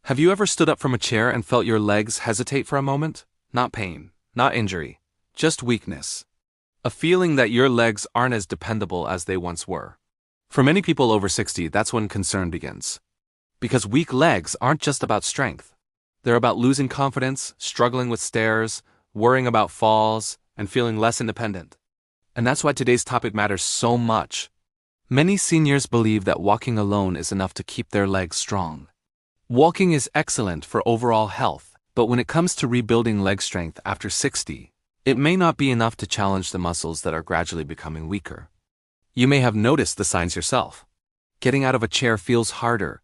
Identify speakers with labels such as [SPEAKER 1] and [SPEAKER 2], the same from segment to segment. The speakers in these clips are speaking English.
[SPEAKER 1] Have you ever stood up from a chair and felt your legs hesitate for a moment? Not pain, not injury, just weakness. A feeling that your legs aren't as dependable as they once were. For many people over 60, that's when concern begins. Because weak legs aren't just about strength. They're about losing confidence, struggling with stairs, worrying about falls, and feeling less independent. And that's why today's topic matters so much. Many seniors believe that walking alone is enough to keep their legs strong. Walking is excellent for overall health, but when it comes to rebuilding leg strength after 60, it may not be enough to challenge the muscles that are gradually becoming weaker. You may have noticed the signs yourself. Getting out of a chair feels harder.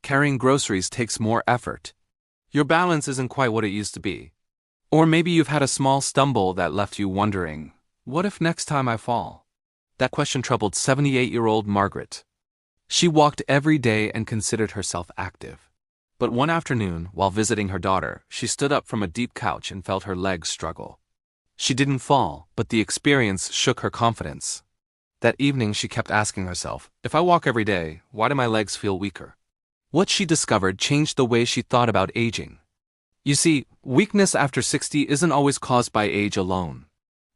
[SPEAKER 1] Carrying groceries takes more effort. Your balance isn't quite what it used to be. Or maybe you've had a small stumble that left you wondering, what if next time I fall? That question troubled 78-year-old Margaret. She walked every day and considered herself active. But one afternoon, while visiting her daughter, she stood up from a deep couch and felt her legs struggle. She didn't fall, but the experience shook her confidence. That evening she kept asking herself, if I walk every day, why do my legs feel weaker? What she discovered changed the way she thought about aging. You see, weakness after 60 isn't always caused by age alone.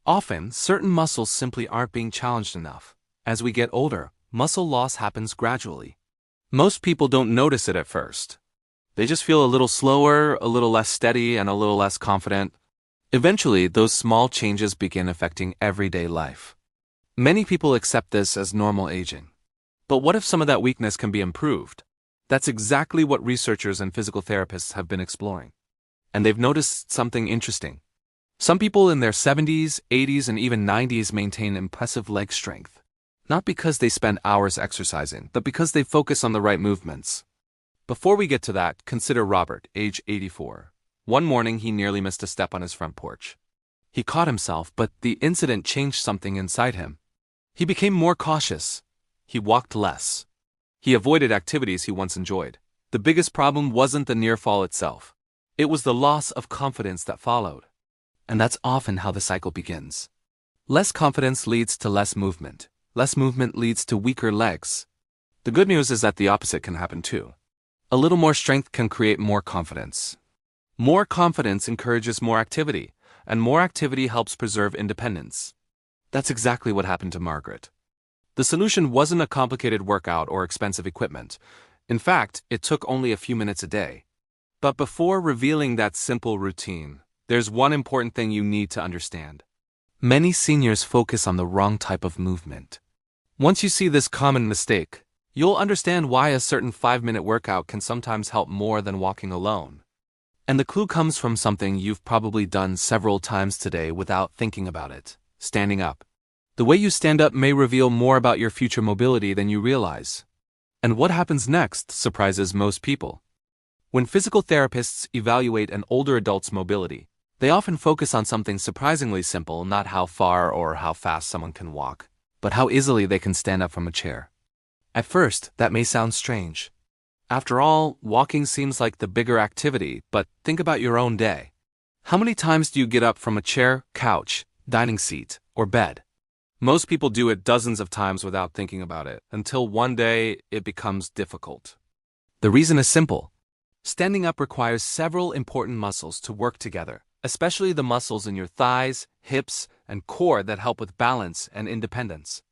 [SPEAKER 1] Often, certain muscles simply aren't being challenged enough. As we get older, muscle loss happens gradually. Most people don't notice it at first. They just feel a little slower, a little less steady, and a little less confident. Eventually, those small changes begin affecting everyday life. Many people accept this as normal aging. But what if some of that weakness can be improved? That's exactly what researchers and physical therapists have been exploring. And they've noticed something interesting. Some people in their 70s, 80s, and even 90s maintain impressive leg strength. Not because they spend hours exercising, but because they focus on the right movements. Before we get to that, consider Robert, age 84. One morning he nearly missed a step on his front porch. He caught himself, but the incident changed something inside him. He became more cautious. He walked less. He avoided activities he once enjoyed. The biggest problem wasn't the near fall itself. It was the loss of confidence that followed. And that's often how the cycle begins. Less confidence leads to less movement. Less movement leads to weaker legs. The good news is that the opposite can happen too. A little more strength can create more confidence. More confidence encourages more activity, and more activity helps preserve independence. That's exactly what happened to Margaret. The solution wasn't a complicated workout or expensive equipment. In fact, it took only a few minutes a day. But before revealing that simple routine, there's one important thing you need to understand. Many seniors focus on the wrong type of movement. Once you see this common mistake, you'll understand why a certain 5-minute workout can sometimes help more than walking alone. And the clue comes from something you've probably done several times today without thinking about it: standing up. The way you stand up may reveal more about your future mobility than you realize. And what happens next surprises most people. When physical therapists evaluate an older adult's mobility, they often focus on something surprisingly simple, not how far or how fast someone can walk, but how easily they can stand up from a chair. At first, that may sound strange. After all, walking seems like the bigger activity, but think about your own day. How many times do you get up from a chair, couch, dining seat, or bed? Most people do it dozens of times without thinking about it, until one day it becomes difficult. The reason is simple. Standing up requires several important muscles to work together, especially the muscles in your thighs, hips, and core that help with balance and independence.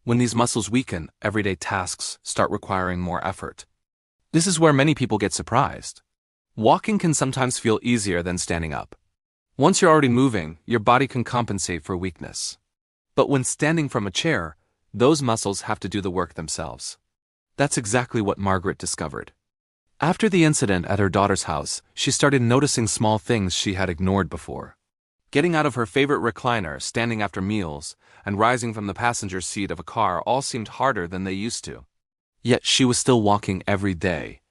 [SPEAKER 1] When these muscles weaken, everyday tasks start requiring more effort. This is where many people get surprised. Walking can sometimes feel easier than standing up. Once you're already moving, your body can compensate for weakness. But when standing from a chair, those muscles have to do the work themselves. That's exactly what Margaret discovered. After the incident at her daughter's house, she started noticing small things she had ignored before. Getting out of her favorite recliner, standing after meals, and rising from the passenger seat of a car all seemed harder than they used to. Yet she was still walking every day.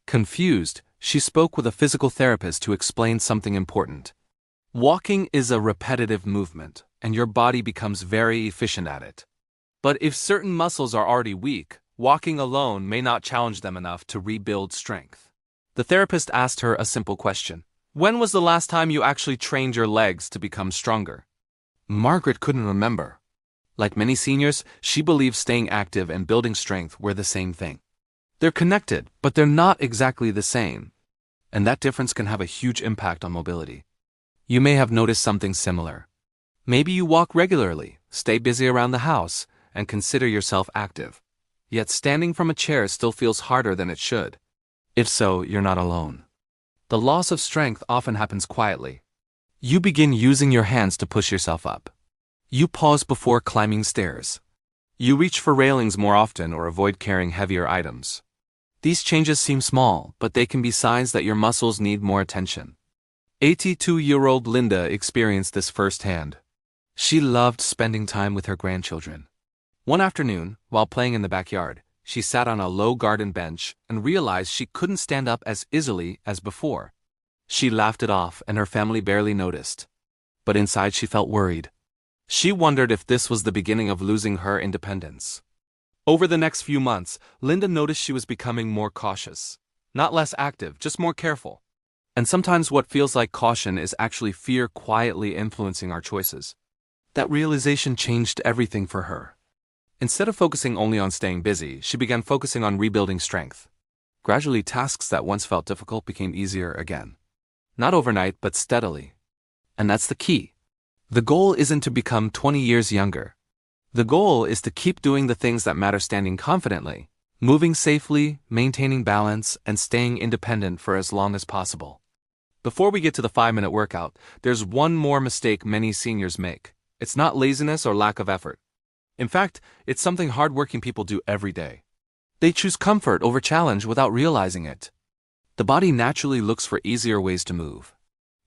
[SPEAKER 1] Confused, she spoke with a physical therapist to explain something important. Walking is a repetitive movement, and your body becomes very efficient at it. But if certain muscles are already weak, walking alone may not challenge them enough to rebuild strength. The therapist asked her a simple question. When was the last time you actually trained your legs to become stronger? Margaret couldn't remember. Like many seniors, she believes staying active and building strength were the same thing. They're connected, but they're not exactly the same. And that difference can have a huge impact on mobility. You may have noticed something similar. Maybe you walk regularly, stay busy around the house, and consider yourself active. Yet standing from a chair still feels harder than it should. If so, you're not alone. The loss of strength often happens quietly. You begin using your hands to push yourself up. You pause before climbing stairs. You reach for railings more often or avoid carrying heavier items. These changes seem small, but they can be signs that your muscles need more attention. 82-year-old Linda experienced this firsthand. She loved spending time with her grandchildren. One afternoon, while playing in the backyard, she sat on a low garden bench and realized she couldn't stand up as easily as before. She laughed it off and her family barely noticed. But inside she felt worried. She wondered if this was the beginning of losing her independence. Over the next few months, Linda noticed she was becoming more cautious. Not less active, just more careful. And sometimes what feels like caution is actually fear quietly influencing our choices. That realization changed everything for her. Instead of focusing only on staying busy, she began focusing on rebuilding strength. Gradually, tasks that once felt difficult became easier again. Not overnight, but steadily. And that's the key. The goal isn't to become 20 years younger. The goal is to keep doing the things that matter, standing confidently, moving safely, maintaining balance, and staying independent for as long as possible. Before we get to the 5-minute workout, there's one more mistake many seniors make. It's not laziness or lack of effort. In fact, it's something hardworking people do every day. They choose comfort over challenge without realizing it. The body naturally looks for easier ways to move.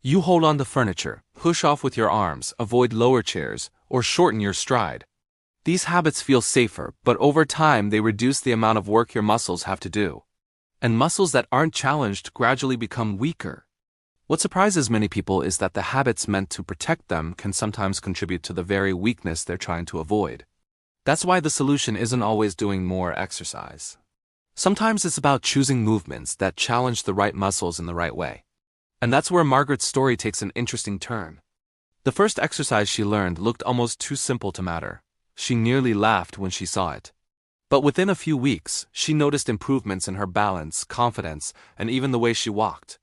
[SPEAKER 1] You hold on to furniture, push off with your arms, avoid lower chairs, or shorten your stride. These habits feel safer, but over time they reduce the amount of work your muscles have to do. And muscles that aren't challenged gradually become weaker. What surprises many people is that the habits meant to protect them can sometimes contribute to the very weakness they're trying to avoid. That's why the solution isn't always doing more exercise. Sometimes it's about choosing movements that challenge the right muscles in the right way. And that's where Margaret's story takes an interesting turn. The first exercise she learned looked almost too simple to matter. She nearly laughed when she saw it. But within a few weeks, she noticed improvements in her balance, confidence, and even the way she walked.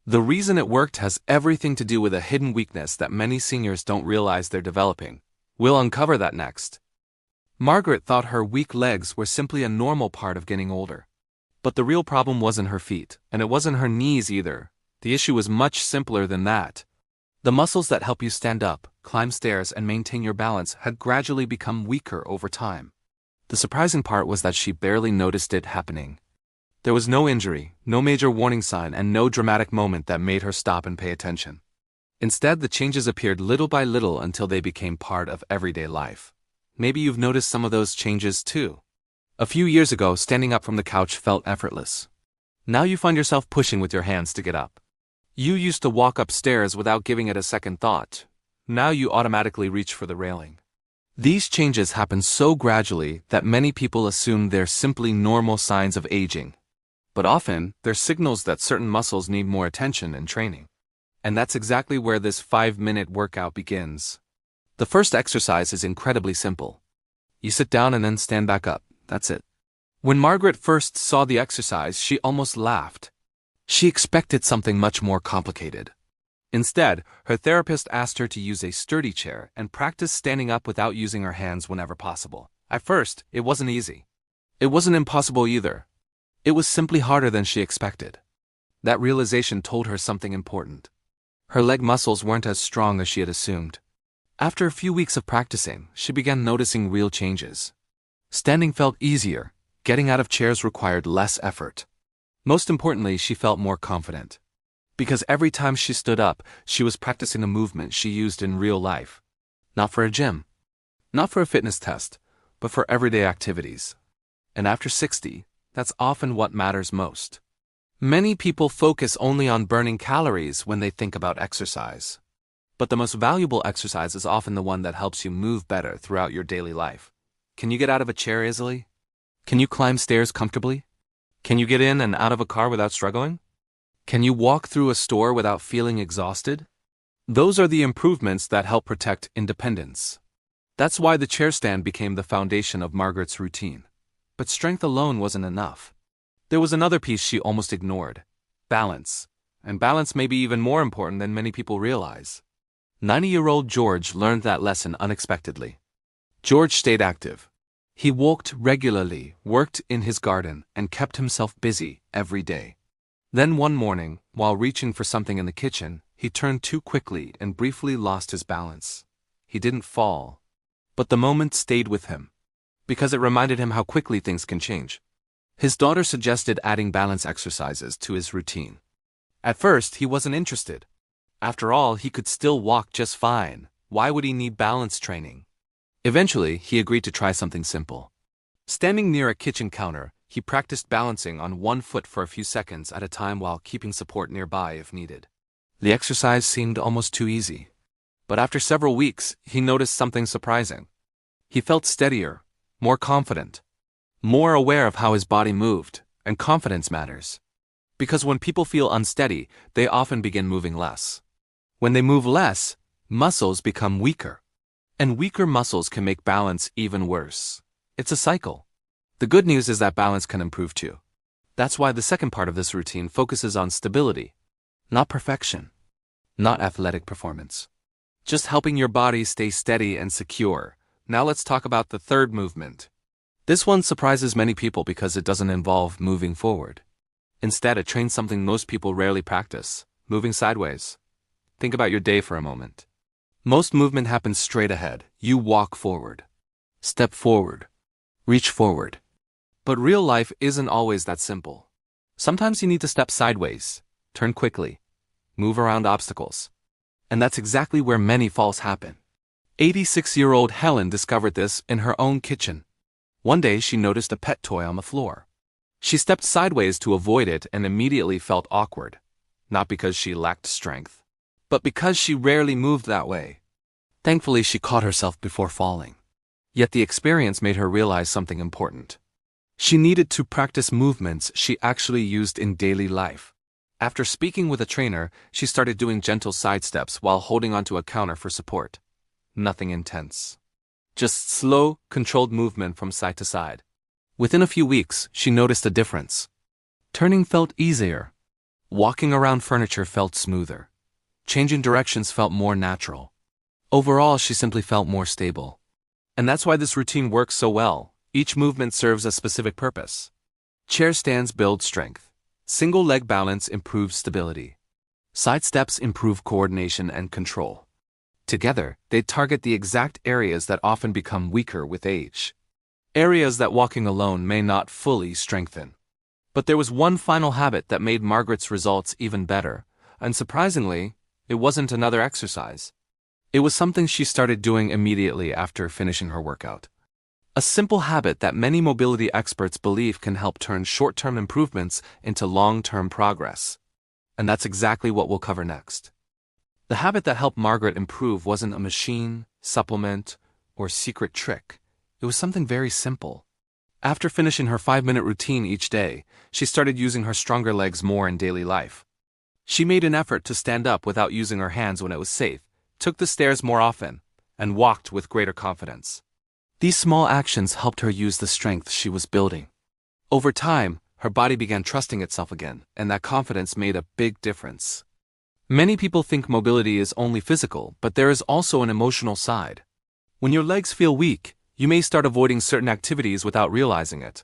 [SPEAKER 1] The reason it worked has everything to do with a hidden weakness that many seniors don't realize they're developing. We'll uncover that next. Margaret thought her weak legs were simply a normal part of getting older. But the real problem wasn't her feet, and it wasn't her knees either. The issue was much simpler than that. The muscles that help you stand up, climb stairs, and maintain your balance had gradually become weaker over time. The surprising part was that she barely noticed it happening. There was no injury, no major warning sign, and no dramatic moment that made her stop and pay attention. Instead, the changes appeared little by little until they became part of everyday life. Maybe you've noticed some of those changes too. A few years ago, standing up from the couch felt effortless. Now you find yourself pushing with your hands to get up. You used to walk upstairs without giving it a second thought. Now you automatically reach for the railing. These changes happen so gradually that many people assume they're simply normal signs of aging. But often, they're signals that certain muscles need more attention and training. And that's exactly where this 5-minute workout begins. The first exercise is incredibly simple. You sit down and then stand back up. That's it. When Margaret first saw the exercise, she almost laughed. She expected something much more complicated. Instead, her therapist asked her to use a sturdy chair and practice standing up without using her hands whenever possible. At first, it wasn't easy. It wasn't impossible either. It was simply harder than she expected. That realization told her something important. Her leg muscles weren't as strong as she had assumed. After a few weeks of practicing, she began noticing real changes. Standing felt easier. Getting out of chairs required less effort. Most importantly, she felt more confident. Because every time she stood up, she was practicing a movement she used in real life. Not for a gym. Not for a fitness test, but for everyday activities. And after 60, that's often what matters most. Many people focus only on burning calories when they think about exercise. But the most valuable exercise is often the one that helps you move better throughout your daily life. Can you get out of a chair easily? Can you climb stairs comfortably? Can you get in and out of a car without struggling? Can you walk through a store without feeling exhausted? Those are the improvements that help protect independence. That's why the chair stand became the foundation of Margaret's routine. But strength alone wasn't enough. There was another piece she almost ignored: balance. and balance may be even more important than many people realize. 90-year-old George learned that lesson unexpectedly. George stayed active. He walked regularly, worked in his garden, and kept himself busy every day. Then one morning, while reaching for something in the kitchen, he turned too quickly and briefly lost his balance. He didn't fall, but the moment stayed with him, because it reminded him how quickly things can change. His daughter suggested adding balance exercises to his routine. At first, he wasn't interested. After all, he could still walk just fine. Why would he need balance training? Eventually, he agreed to try something simple. Standing near a kitchen counter, he practiced balancing on one foot for a few seconds at a time while keeping support nearby if needed. The exercise seemed almost too easy. But after several weeks, he noticed something surprising. He felt steadier, more confident, more aware of how his body moved, and confidence matters. Because when people feel unsteady, they often begin moving less. When they move less, muscles become weaker. And weaker muscles can make balance even worse. It's a cycle. The good news is that balance can improve too. That's why the second part of this routine focuses on stability, not perfection, not athletic performance. Just helping your body stay steady and secure. Now let's talk about the third movement. This one surprises many people because it doesn't involve moving forward. Instead, it trains something most people rarely practice: moving sideways. Think about your day for a moment. Most movement happens straight ahead. You walk forward, step forward, reach forward. But real life isn't always that simple. Sometimes you need to step sideways, turn quickly, move around obstacles. And that's exactly where many falls happen. 86-year-old Helen discovered this in her own kitchen. One day she noticed a pet toy on the floor. She stepped sideways to avoid it and immediately felt awkward. Not because she lacked strength, but because she rarely moved that way. Thankfully, she caught herself before falling. Yet the experience made her realize something important. She needed to practice movements she actually used in daily life. After speaking with a trainer, she started doing gentle side steps while holding onto a counter for support. Nothing intense. Just slow, controlled movement from side to side. Within a few weeks, she noticed a difference. Turning felt easier. Walking around furniture felt smoother. Changing directions felt more natural. Overall, she simply felt more stable. And that's why this routine works so well. Each movement serves a specific purpose. Chair stands build strength. Single leg balance improves stability. Side steps improve coordination and control. Together, they target the exact areas that often become weaker with age. Areas that walking alone may not fully strengthen. But there was one final habit that made Margaret's results even better, and surprisingly, it wasn't another exercise. It was something she started doing immediately after finishing her workout. A simple habit that many mobility experts believe can help turn short-term improvements into long-term progress. And that's exactly what we'll cover next. The habit that helped Margaret improve wasn't a machine, supplement, or secret trick. It was something very simple. After finishing her 5-minute routine each day, she started using her stronger legs more in daily life. She made an effort to stand up without using her hands when it was safe, took the stairs more often, and walked with greater confidence. These small actions helped her use the strength she was building. Over time, her body began trusting itself again, and that confidence made a big difference. Many people think mobility is only physical, but there is also an emotional side. When your legs feel weak, you may start avoiding certain activities without realizing it.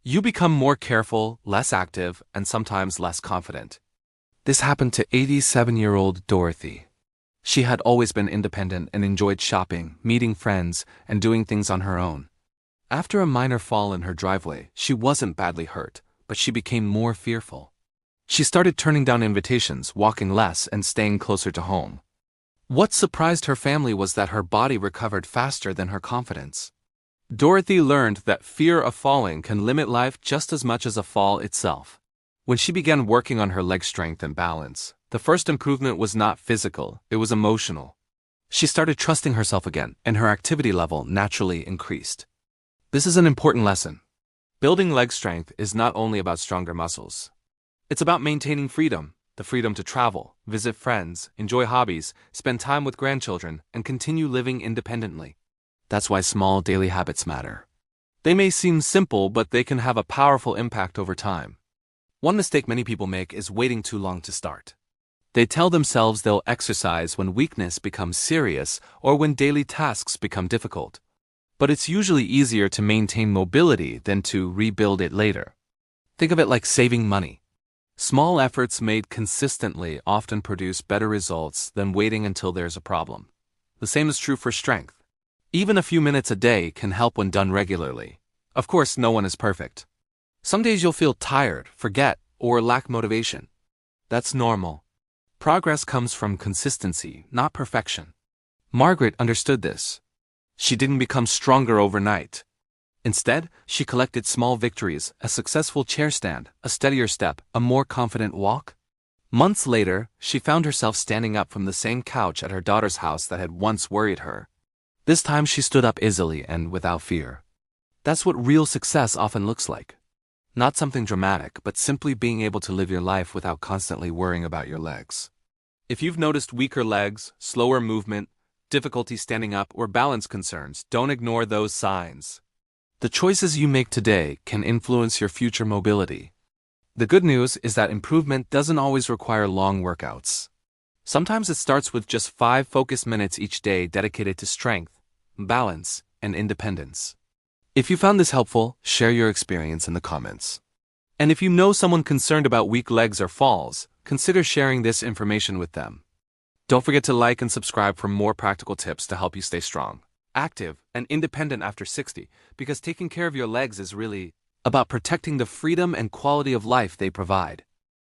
[SPEAKER 1] You become more careful, less active, and sometimes less confident. This happened to 87-year-old Dorothy. She had always been independent and enjoyed shopping, meeting friends, and doing things on her own. After a minor fall in her driveway, she wasn't badly hurt, but she became more fearful. She started turning down invitations, walking less, and staying closer to home. What surprised her family was that her body recovered faster than her confidence. Dorothy learned that fear of falling can limit life just as much as a fall itself. When she began working on her leg strength and balance, the first improvement was not physical, it was emotional. She started trusting herself again, and her activity level naturally increased. This is an important lesson. Building leg strength is not only about stronger muscles. It's about maintaining freedom, the freedom to travel, visit friends, enjoy hobbies, spend time with grandchildren, and continue living independently. That's why small daily habits matter. They may seem simple, but they can have a powerful impact over time. One mistake many people make is waiting too long to start. They tell themselves they'll exercise when weakness becomes serious or when daily tasks become difficult. But it's usually easier to maintain mobility than to rebuild it later. Think of it like saving money. Small efforts made consistently often produce better results than waiting until there's a problem. The same is true for strength. Even a few minutes a day can help when done regularly. Of course, no one is perfect. Some days you'll feel tired, forget, or lack motivation. That's normal. Progress comes from consistency, not perfection. Margaret understood this. She didn't become stronger overnight. Instead, she collected small victories: a successful chair stand, a steadier step, a more confident walk. Months later, she found herself standing up from the same couch at her daughter's house that had once worried her. This time she stood up easily and without fear. That's what real success often looks like. Not something dramatic, but simply being able to live your life without constantly worrying about your legs. If you've noticed weaker legs, slower movement, difficulty standing up, or balance concerns, don't ignore those signs. The choices you make today can influence your future mobility. The good news is that improvement doesn't always require long workouts. Sometimes it starts with just 5 focused minutes each day dedicated to strength, balance, and independence. If you found this helpful, share your experience in the comments. And if you know someone concerned about weak legs or falls, consider sharing this information with them. Don't forget to like and subscribe for more practical tips to help you stay strong, active, and independent after 60, because taking care of your legs is really about protecting the freedom and quality of life they provide.